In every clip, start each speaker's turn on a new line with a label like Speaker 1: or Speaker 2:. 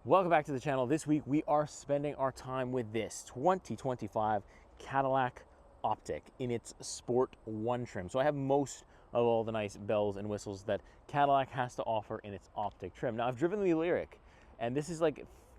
Speaker 1: Welcome back to the channel. This week we are spending our time with this 2025 Cadillac OPTIQ in its Sport 1 trim. So I have most of all the nice bells and whistles that Cadillac has to offer in its OPTIQ trim. Now I've driven the Lyriq, and this is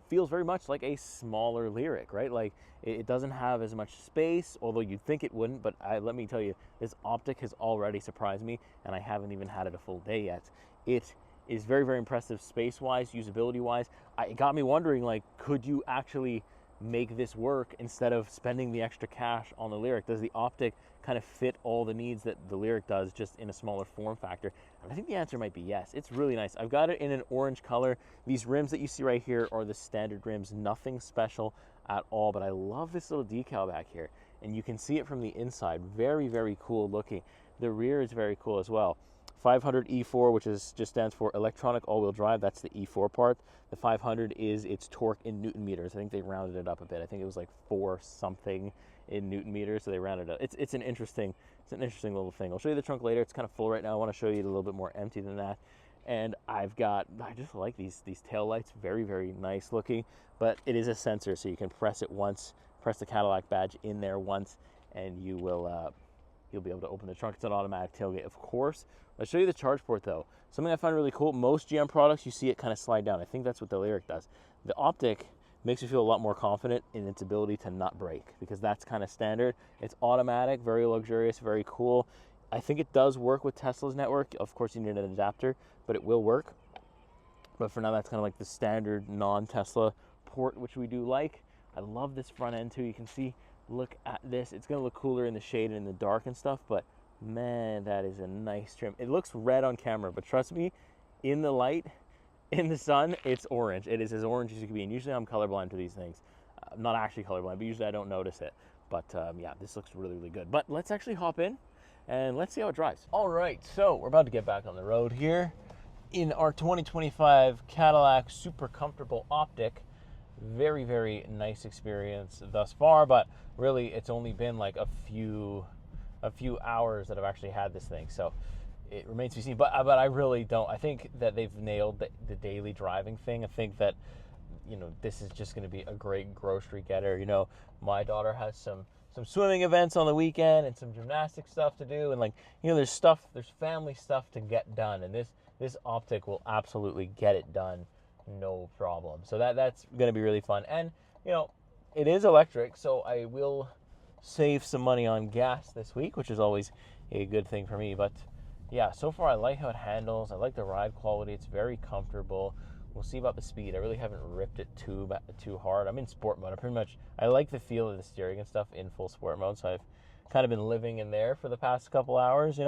Speaker 1: feels very much like a smaller Lyriq, right? Like it doesn't have as much space, although you'd think it wouldn't, but let me tell you, this OPTIQ has already surprised me, and I haven't even had it a full day yet. It is very, very impressive space-wise, usability-wise. It got me wondering, could you actually make this work instead of spending the extra cash on the Lyriq? Does the OPTIQ kind of fit all the needs that the Lyriq does, just in a smaller form factor? And I think the answer might be yes. It's really nice. I've got it in an orange color. These rims that you see right here are the standard rims, nothing special at all, but I love this little decal back here. And you can see it from the inside. Very, very cool looking. The rear is very cool as well. 500 E4, which just stands for electronic all-wheel drive. That's the E4 part. The 500 is its torque in Newton meters. I think they rounded it up a bit. I think it was like 4 something in Newton meters, so they rounded it up. It's an interesting little thing. I'll show you the trunk later. It's kind of full right now. I want to show you it a little bit more empty than that. And I just like these tail lights. Very, very nice looking. But it is a sensor, so you can press it once, press the Cadillac badge in there once, and you will you'll be able to open the trunk. It's an automatic tailgate, of course. I'll show you the charge port though. Something I find really cool, most GM products, you see it kind of slide down. I think that's what the Lyriq does. The OPTIQ makes you feel a lot more confident in its ability to not brake, because that's kind of standard. It's automatic, very luxurious, very cool. I think it does work with Tesla's network. Of course, you need an adapter, but it will work. But for now, that's kind of like the standard non-Tesla port, which we do like. I love this front end too. You can see, look at this. It's gonna look cooler in the shade and in the dark and stuff, but man, that is a nice trim. It looks red on camera, but trust me, in the light, in the sun, it's orange. It is as orange as you can be, and usually I'm colorblind to these things. I'm not actually colorblind, but usually I don't notice it. But yeah, this looks really, really good. But let's actually hop in and let's see how it drives. All right, so we're about to get back on the road here in our 2025 Cadillac super comfortable OPTIQ. Very, very nice experience thus far, but really it's only been like a few hours that I've actually had this thing, so it remains to be seen. But I really don't. I think that they've nailed the daily driving thing. I think that, this is just going to be a great grocery getter. My daughter has some swimming events on the weekend and some gymnastic stuff to do, and there's family stuff to get done, and this OPTIQ will absolutely get it done, no problem. So that's going to be really fun. And it is electric, so I will save some money on gas this week, which is always a good thing for me. But yeah, so far I like how it handles. I like the ride quality. It's very comfortable. We'll see about the speed. I really haven't ripped it too hard. I'm in sport mode. I like the feel of the steering and stuff in full sport mode, so I've kind of been living in there for the past couple hours,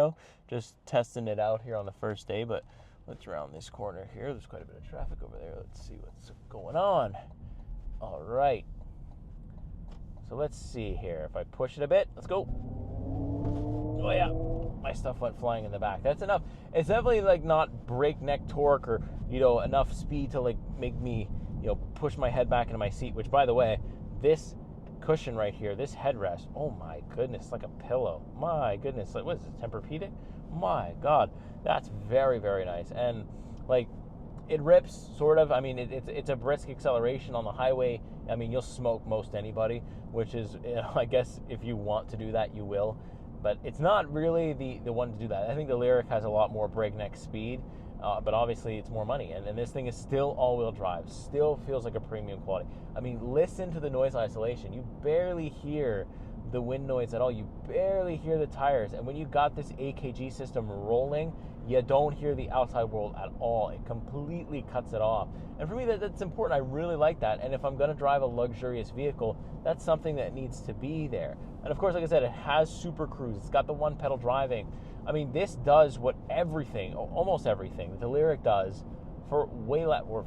Speaker 1: just testing it out here on the first day. But let's round this corner here. There's quite a bit of traffic over there. Let's see what's going on. All right. So let's see here. If I push it a bit, let's go. Oh yeah, my stuff went flying in the back. That's enough. It's definitely not breakneck torque or enough speed to make me push my head back into my seat. Which, by the way, this cushion right here, this headrest, oh my goodness, like a pillow. My goodness, what is this, Tempur-Pedic? My God, that's very, very nice. And it rips, sort of. I mean, it's a brisk acceleration on the highway. I mean, you'll smoke most anybody, which is, I guess if you want to do that, you will. But it's not really the one to do that. I think the Lyriq has a lot more breakneck speed, but obviously it's more money. And this thing is still all-wheel drive, still feels like a premium quality. I mean, listen to the noise isolation. You barely hear the wind noise at all. You barely hear the tires. And when you got this AKG system rolling, you don't hear the outside world at all. It completely cuts it off. And for me, that's important. I really like that. And if I'm going to drive a luxurious vehicle, that's something that needs to be there. And of course, like I said, it has Super Cruise. It's got the one pedal driving. I mean, this does what almost everything that the Lyriq does for way less, or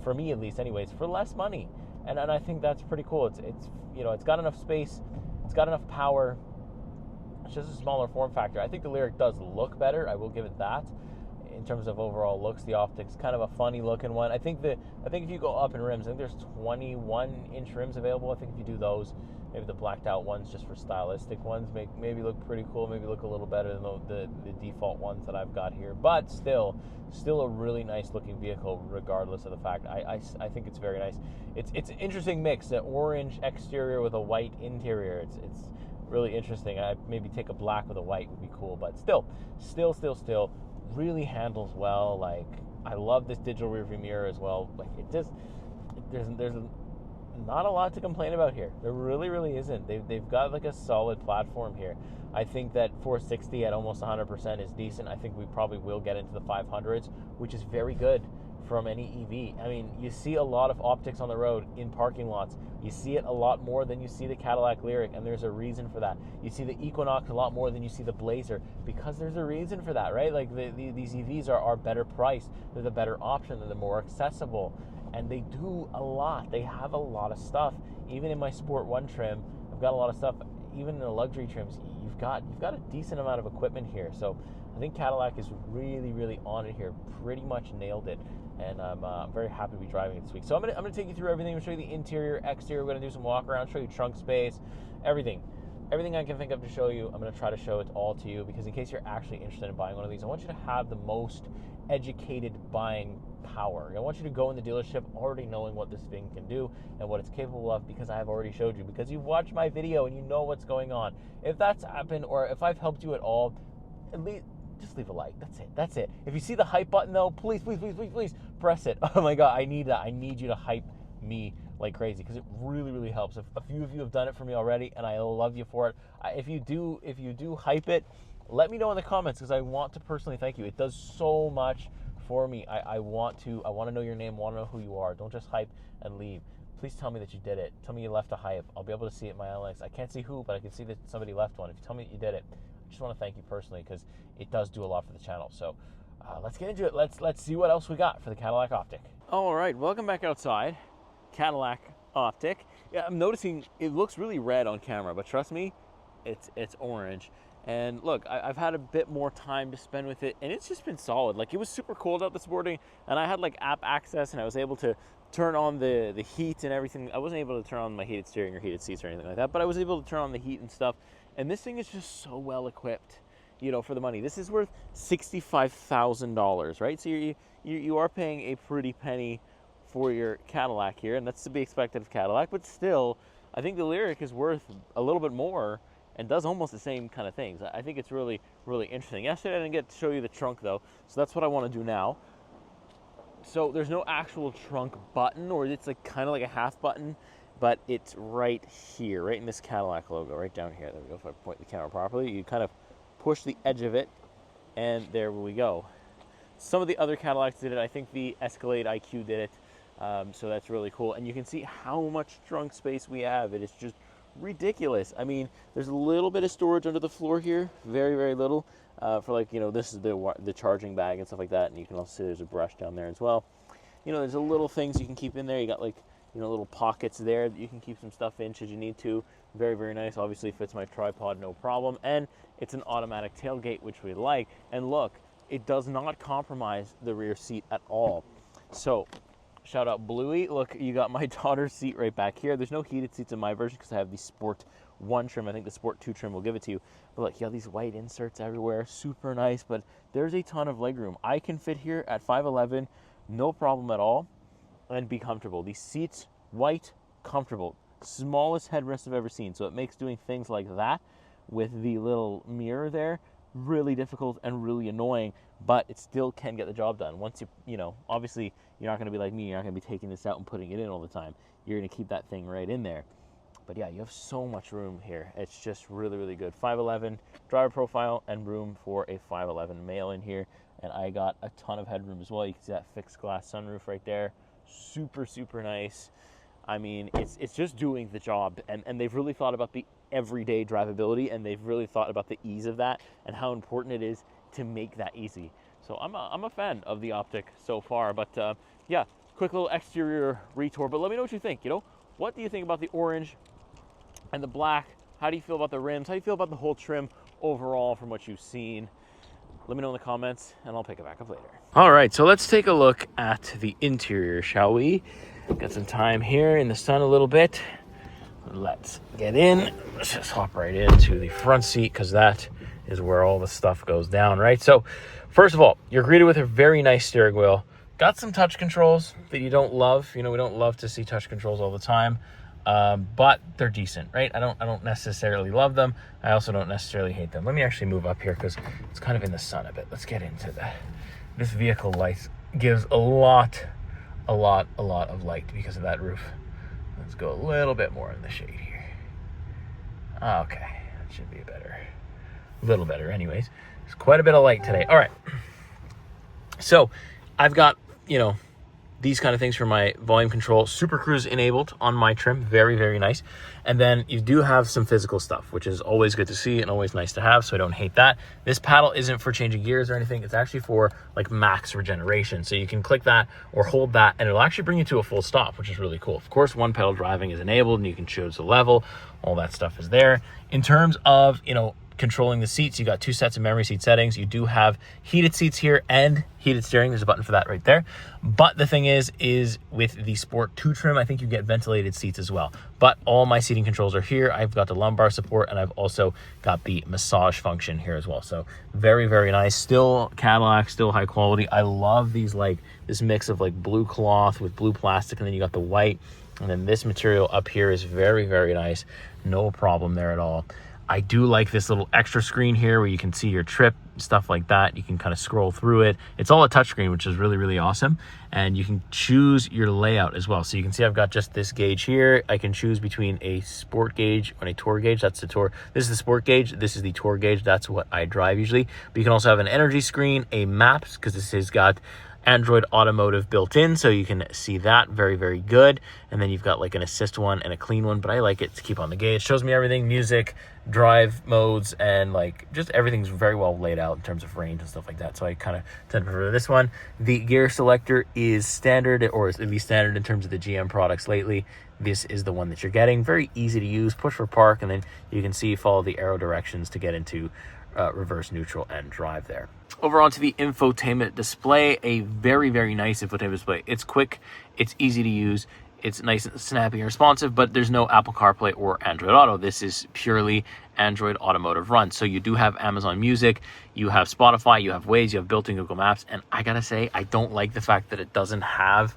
Speaker 1: for me at least anyways, for less money. And I think that's pretty cool. It's got enough space. It's got enough power. It's just a smaller form factor. I think the Lyriq does look better. I will give it that. in terms of overall looks. The Optic's kind of a funny looking one. I think if you go up in rims, I think there's 21-inch rims available. I think if you do those, maybe the blacked out ones just for stylistic ones maybe look pretty cool, maybe look a little better than the default ones that I've got here. But still a really nice looking vehicle, regardless of the fact. I think it's very nice. It's an interesting mix, an orange exterior with a white interior. It's really interesting. I maybe take a black with a white would be cool, but still really handles well. Like, I love this digital rearview mirror as well. Like, there's not a lot to complain about here. There really isn't. They've got like a solid platform here. I think that 460 at almost 100% is decent. I think we probably will get into the 500s, which is very good from any EV. I mean, you see a lot of Optics on the road in parking lots. You see it a lot more than you see the Cadillac Lyriq, and there's a reason for that. You see the Equinox a lot more than you see the Blazer, because there's a reason for that, right? Like, these EVs are better priced. They're the better option. They're the more accessible, and they do a lot. They have a lot of stuff. Even in my Sport 1 trim, I've got a lot of stuff. Even in the luxury trims, you've got a decent amount of equipment here. So I think Cadillac is really on it here. Pretty much nailed it. And I'm very happy to be driving it this week. So I'm gonna take you through everything. I'm gonna show you the interior, exterior. We're gonna do some walk around, show you trunk space, everything I can think of to show you. I'm gonna try to show it all to you, because in case you're actually interested in buying one of these, I want you to have the most educated buying power. I want you to go in the dealership already knowing what this thing can do and what it's capable of, because I have already showed you, because you've watched my video and you know what's going on. If that's happened, or if I've helped you at all, at least just leave a like. That's it. If you see the hype button though, please press it. Oh my God, I need that. I need you to hype me like crazy, because it really helps. If a few of you have done it for me already, and I love you for it. If you do hype it, let me know in the comments, because I want to personally thank you. It does so much for me. I want to know your name, want to know who you are. Don't just hype and leave. Please tell me that you did it. Tell me you left a hype. I'll be able to see it in my analytics. I can't see who, but I can see that somebody left one. If you tell me that you did it, I just want to thank you personally, because it does do a lot for the channel. So let's get into it. Let's see what else we got for the Cadillac OPTIQ. All right, welcome back outside. Cadillac OPTIQ. Yeah, I'm noticing it looks really red on camera, but trust me, it's orange. And look, I've had a bit more time to spend with it, and it's just been solid. Like, it was super cold out this morning, and I had like app access, and I was able to turn on the heat and everything. I wasn't able to turn on my heated steering or heated seats or anything like that, but I was able to turn on the heat and stuff. And this thing is just so well equipped, you know, for the money. This is worth $65,000, right? So you are paying a pretty penny for your Cadillac here, and that's to be expected of Cadillac. But still, I think the Lyriq is worth a little bit more and does almost the same kind of things. I think it's really interesting. Yesterday I didn't get to show you the trunk though, so that's what I want to do now. So there's no actual trunk button, or it's like kind of like a half button, but it's right here, right in this Cadillac logo, right down here. There we go. If I point the camera properly, you kind of push the edge of it, and there we go. Some of the other Cadillacs did it. I think the Escalade IQ did it, so that's really cool. And you can see how much trunk space we have. It is just ridiculous. I mean, there's a little bit of storage under the floor here, very little, for, like, you know, this is the charging bag and stuff like that. And you can also see there's a brush down there as well. You know, there's a little things you can keep in there. You got, like, you know, little pockets there that you can keep some stuff in should you need to. Very nice. Obviously fits my tripod, no problem. And it's an automatic tailgate, which we like. And look, it does not compromise the rear seat at all. So shout out Bluey. Look, you got my daughter's seat right back here. There's no heated seats in my version because I have the Sport 1 trim. I think the Sport 2 trim will give it to you. But look, you have these white inserts everywhere. Super nice, but there's a ton of legroom. I can fit here at 5'11", no problem at all, and be comfortable. These seats, white, comfortable. Smallest headrest I've ever seen. So it makes doing things like that with the little mirror there really difficult and really annoying, but it still can get the job done. Once you know, obviously you're not going to be like me. You're not going to be taking this out and putting it in all the time. You're going to keep that thing right in there. But yeah, you have so much room here. It's just really good. 5'11" driver profile and room for a 5'11" male in here. And I got a ton of headroom as well. You can see that fixed glass sunroof right there. Super nice. I mean, it's just doing the job, and they've really thought about the everyday drivability, and they've really thought about the ease of that and how important it is to make that easy. So I'm a fan of the OPTIQ so far. But yeah, quick little exterior retour. But let me know what you think. You know, what do you think about the orange and the black? How do you feel about the rims? How do you feel about the whole trim overall from what you've seen? Let me know in the comments, and I'll pick it back up later. All right, so let's take a look at the interior, shall we? Got some time here in the sun a little bit. Let's get in. Let's just hop right into the front seat, because that is where all the stuff goes down, right? So first of all, you're greeted with a very nice steering wheel. Got some touch controls that you don't love. You know, we don't love to see touch controls all the time, but they're decent, right? I don't necessarily love them. I also don't necessarily hate them. Let me actually move up here because it's kind of in the sun a bit. Let's get into that. This vehicle light gives a lot of light because of that roof. Let's go a little bit more in the shade here. Okay, that should be a little better anyways. There's quite a bit of light today. All right, so I've got, you know, these kind of things for my volume control. Super Cruise enabled on my trim. Very, very nice. And then you do have some physical stuff, which is always good to see and always nice to have, so I don't hate that. This paddle isn't for changing gears or anything. It's actually for like max regeneration. So you can click that or hold that and it'll actually bring you to a full stop, which is really cool. Of course, one pedal driving is enabled and you can choose the level. All that stuff is there. In terms of, you know, controlling the seats, you got 2 sets of memory seat settings. You do have heated seats here and heated steering. There's a button for that right there. But the thing is with the Sport 2 trim, I think you get ventilated seats as well. But all my seating controls are here. I've got the lumbar support and I've also got the massage function here as well. So very, very nice. Still Cadillac, still high quality. I love these, like this mix of like blue cloth with blue plastic, and then you got the white, and then this material up here is very, very nice. No problem there at all. I do like this little extra screen here where you can see your trip, stuff like that. You can kind of scroll through it. It's all a touchscreen, which is really, really awesome. And you can choose your layout as well. So you can see I've got just this gauge here. I can choose between a sport gauge and a tour gauge. That's the tour. This is the sport gauge. This is the tour gauge. That's what I drive usually. But you can also have an energy screen, a maps, because this has got Android Automotive built in, so you can see that. Very, very good. And then you've got like an assist one and a clean one, but I like it to keep on the gauge. It shows me everything, music, drive modes, and like just everything's very well laid out in terms of range and stuff like that. So I kind of tend to prefer this one. The gear selector is standard, or is at least standard in terms of the GM products lately. This is the one that you're getting. Very easy to use. Push for park, and then you can see, follow the arrow directions to get into reverse, neutral, and drive there. Over onto the infotainment display, a very, very nice infotainment display. It's quick, it's easy to use, it's nice and snappy and responsive, but there's no Apple CarPlay or Android Auto. This is purely Android Automotive run. So you do have Amazon Music, you have Spotify, you have Waze, you have built-in Google Maps, and I gotta say, I don't like the fact that it doesn't have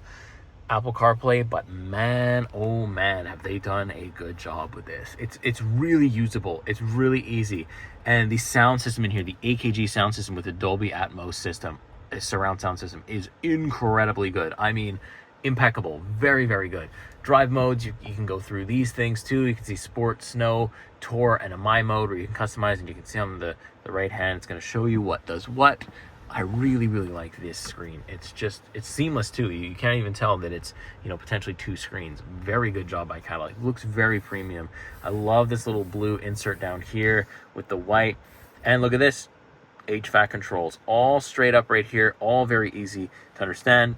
Speaker 1: Apple CarPlay, but man, oh man, have they done a good job with this. It's really usable. It's really easy. And the sound system in here, the AKG sound system with the Dolby Atmos system, surround sound system, is incredibly good. I mean, impeccable. Very, very good. Drive modes, you can go through these things too. You can see Sport, Snow, Tour, and a My mode where you can customize, and you can see on the right hand, it's going to show you what does what. I really, really like this screen. It's seamless too. You can't even tell that it's, you know, potentially 2 screens. Very good job by Cadillac. It looks very premium. I love this little blue insert down here with the white. And look at this, HVAC controls, all straight up right here, all very easy to understand.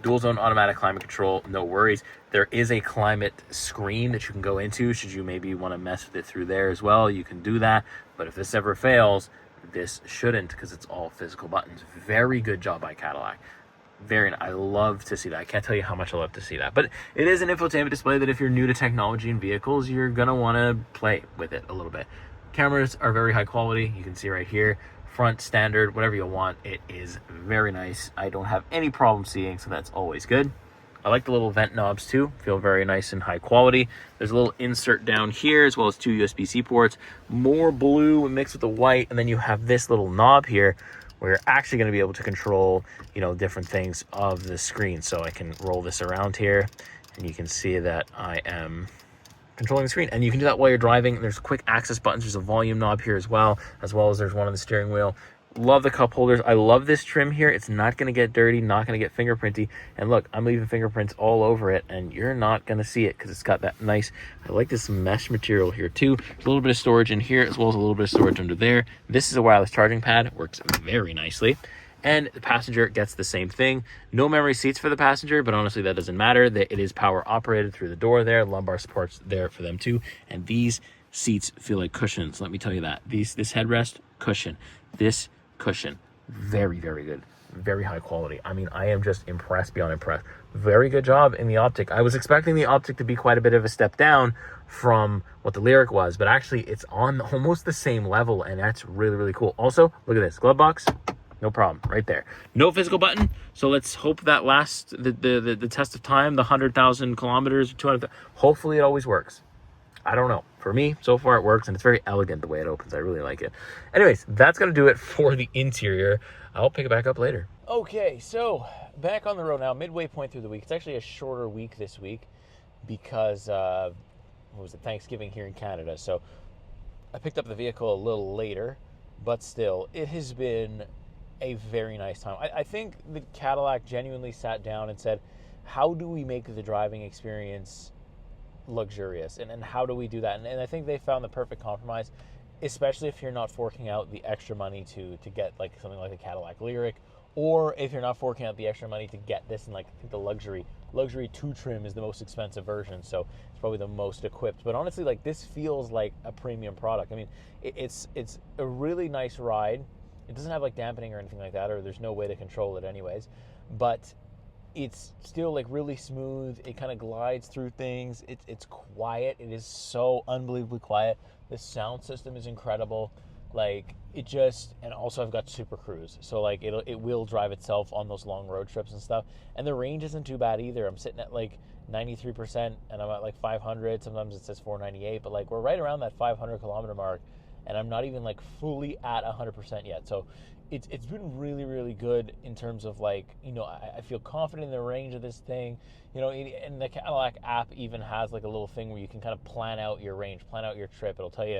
Speaker 1: Dual zone automatic climate control, no worries. There is a climate screen that you can go into should you maybe want to mess with it through there as well. You can do that, but if this ever fails, this shouldn't, because it's all physical buttons. Very good job by Cadillac. I love to see that. I can't tell you how much I love to see that. But it is an infotainment display that if you're new to technology and vehicles, you're gonna want to play with it a little bit. Cameras are very high quality. You can see right here, front, standard, whatever you want. It is very nice. I don't have any problem seeing, so that's always good. I like the little vent knobs too. Feel very nice and high quality. There's a little insert down here, as well as 2 USB-C ports. More blue mixed with the white, and then you have this little knob here where you're actually going to be able to control, you know, different things of the screen. So I can roll this around here, and you can see that I am controlling the screen, and you can do that while you're driving. There's quick access buttons. There's a volume knob here as well as there's one on the steering wheel. Love the cup holders. I love this trim here. It's not going to get dirty, not going to get fingerprinty. And look, I'm leaving fingerprints all over it, and you're not going to see it because it's got that nice, I like this mesh material here too. There's a little bit of storage in here, as well as a little bit of storage under there. This is a wireless charging pad. It works very nicely. And the passenger gets the same thing. No memory seats for the passenger, but honestly, that doesn't matter. It is power operated through the door there. Lumbar support's there for them too. And these seats feel like cushions. Let me tell you that. This headrest, cushion. This cushion, very, very good. Very high quality. I mean, I am just impressed beyond impressed. Very good job in the OPTIQ. I was expecting the OPTIQ to be quite a bit of a step down from what the Lyriq was, but actually it's on almost the same level, and that's really, really cool. Also, look at this. Glove box, no problem, right there. No physical button, so let's hope that lasts the test of time, the 100,000 kilometers, 200. Hopefully it always works. I don't know. For me, so far it works, and it's very elegant the way it opens. I really like it. Anyways, that's going to do it for the interior. I'll pick it back up later. Okay, so back on the road now, midway point through the week. It's actually a shorter week this week because, Thanksgiving here in Canada. So I picked up the vehicle a little later, but still, it has been a very nice time. I think the Cadillac genuinely sat down and said, how do we make the driving experience luxurious, and how do we do that? And I think they found the perfect compromise, especially if you're not forking out the extra money to get like something like the Cadillac Lyriq, or if you're not forking out the extra money to get this in, like, I think the luxury 2 trim is the most expensive version, so it's probably the most equipped. But honestly, like, this feels like a premium product. I mean, it's a really nice ride. It doesn't have like dampening or anything like that, or there's no way to control it anyways, but it's still like really smooth. It kind of glides through things. It's quiet. It is so unbelievably quiet. The sound system is incredible. Like, it just, and also I've got Super Cruise, so like it will drive itself on those long road trips and stuff. And the range isn't too bad either. I'm sitting at like 93%, and I'm at like 500. Sometimes it says 498, but like we're right around that 500 kilometer mark, and I'm not even like fully at 100% yet. So it's been really, really good in terms of, like, you know, I feel confident in the range of this thing. You know, and the Cadillac app even has like a little thing where you can kind of plan out your range, plan out your trip. It'll tell you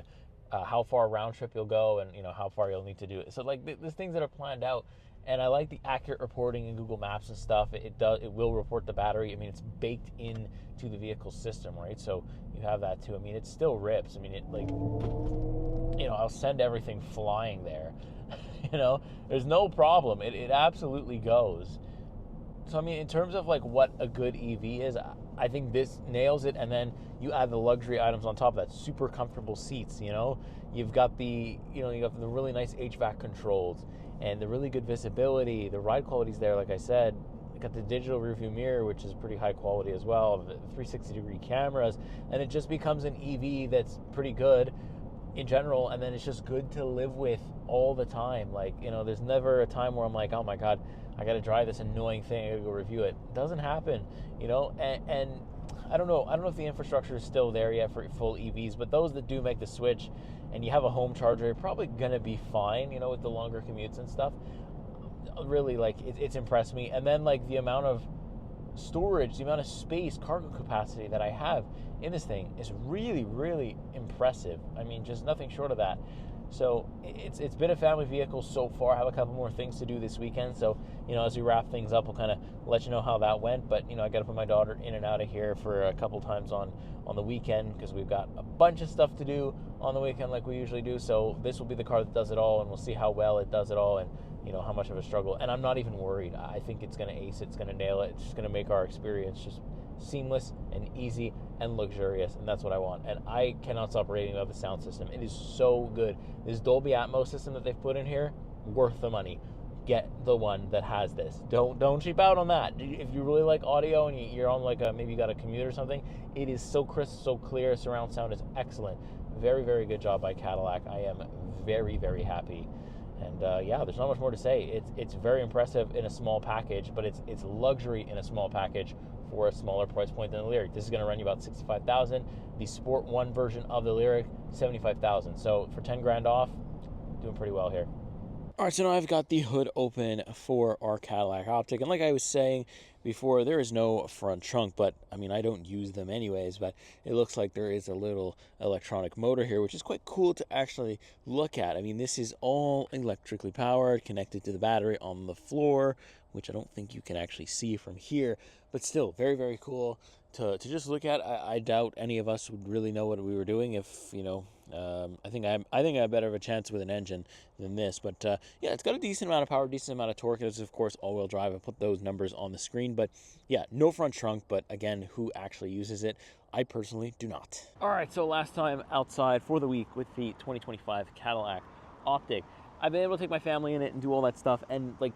Speaker 1: how far round trip you'll go, and, you know, how far you'll need to do it. So like there's things that are planned out, and I like the accurate reporting in Google Maps and stuff. It will report the battery. I mean, it's baked in to the vehicle system, right? So you have that too. I mean, it still rips. I mean, it, like, you know, I'll send everything flying there. You know, there's no problem. It absolutely goes. So, I mean, in terms of like what a good EV is, I think this nails it. And then you add the luxury items on top of that. Super comfortable seats, you know. You've got the really nice HVAC controls and the really good visibility. The ride quality's there, like I said. You got the digital rearview mirror, which is pretty high quality as well. The 360-degree cameras, and it just becomes an EV that's pretty good in general, and then it's just good to live with all the time. Like, you know, there's never a time where I'm like, oh my god, I gotta drive this annoying thing, I gotta go review it. It doesn't happen, you know. And I don't know if the infrastructure is still there yet for full EVs, but those that do make the switch and you have a home charger, you're probably gonna be fine, you know, with the longer commutes and stuff. Really, like, it's impressed me. And then, like, the amount of storage, the amount of space, cargo capacity that I have in this thing is really, really impressive. I mean, just nothing short of that. So it's been a family vehicle so far. I have a couple more things to do this weekend, so, you know, as we wrap things up, we'll kind of let you know how that went. But, you know, I got to put my daughter in and out of here for a couple times on the weekend, because we've got a bunch of stuff to do on the weekend like we usually do. So this will be the car that does it all, and we'll see how well it does it all, and, you know, how much of a struggle. And I'm not even worried. I think it's going to ace it. It's going to nail it. It's just going to make our experience just seamless and easy and luxurious, and that's what I want. And I cannot stop raving about the sound system. It is so good. This Dolby Atmos system that they've put in here, worth the money. Get the one that has this. Don't cheap out on that. If you really like audio and you're on like maybe you got a commute or something, it is so crisp, so clear. Surround sound is excellent. Very, very good job by Cadillac. I am very, very happy. And yeah, there's not much more to say. It's very impressive in a small package, but it's luxury in a small package for a smaller price point than the Lyriq. This is going to run you about $65,000. The Sport 1 version of the Lyriq, $75,000. So for 10 grand off, doing pretty well here. All right, so now I've got the hood open for our Cadillac OPTIQ, and like I was saying before, there is no front trunk, but I mean, I don't use them anyways, but it looks like there is a little electronic motor here, which is quite cool to actually look at. I mean, this is all electrically powered, connected to the battery on the floor, which I don't think you can actually see from here, but still very, very cool to just look at. I doubt any of us would really know what we were doing if, you know, I think I have better of a chance with an engine than this, but yeah, it's got a decent amount of power, decent amount of torque. It's of course all-wheel drive. I put those numbers on the screen, but yeah, no front trunk. But again, who actually uses it? I personally do not. All right, so last time outside for the week with the 2025 Cadillac OPTIQ. I've been able to take my family in it and do all that stuff, and like,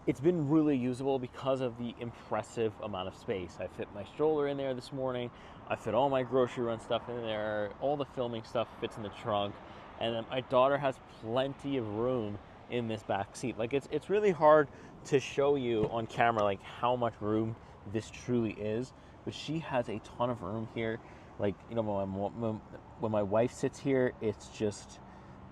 Speaker 1: it's been really usable because of the impressive amount of space. I fit my stroller in there this morning. I fit all my grocery run stuff in there. All the filming stuff fits in the trunk, and then my daughter has plenty of room in this back seat. Like, it's really hard to show you on camera like how much room this truly is, but she has a ton of room here. Like, you know, when my wife sits here, it's just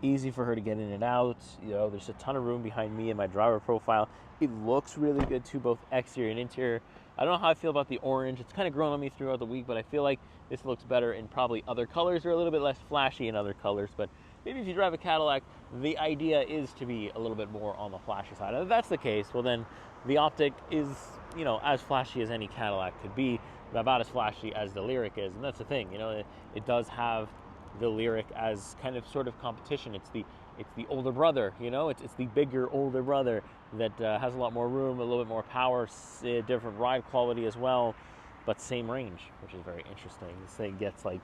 Speaker 1: easy for her to get in and out. You know, there's a ton of room behind me and my driver profile. It looks really good too, both exterior and interior. I don't know how I feel about the orange. It's kind of grown on me throughout the week, but I feel like this looks better in probably other colors, or a little bit less flashy in other colors. But maybe if you drive a Cadillac, the idea is to be a little bit more on the flashy side. And if that's the case, well then the Optic is, you know, as flashy as any Cadillac could be, about as flashy as the Lyriq is. And that's the thing, you know, it does have the Lyriq as kind of sort of competition. It's the older brother, you know, it's the bigger older brother that has a lot more room, a little bit more power, different ride quality as well, but same range, which is very interesting. This thing gets like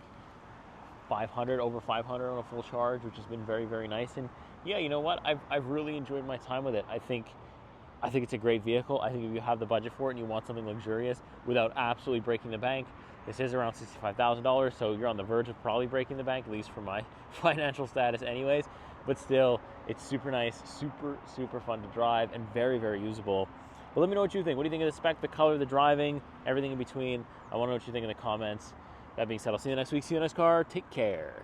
Speaker 1: 500, over 500 on a full charge, which has been very, very nice. And yeah, you know what, I've really enjoyed my time with it. I think it's a great vehicle. I think if you have the budget for it and you want something luxurious without absolutely breaking the bank, this is around $65,000, so you're on the verge of probably breaking the bank, at least for my financial status anyways. But still, it's super nice, super, super fun to drive, and very, very usable. But let me know what you think. What do you think of the spec, the color, the driving, everything in between? I want to know what you think in the comments. That being said, I'll see you next week. See you next car. Take care.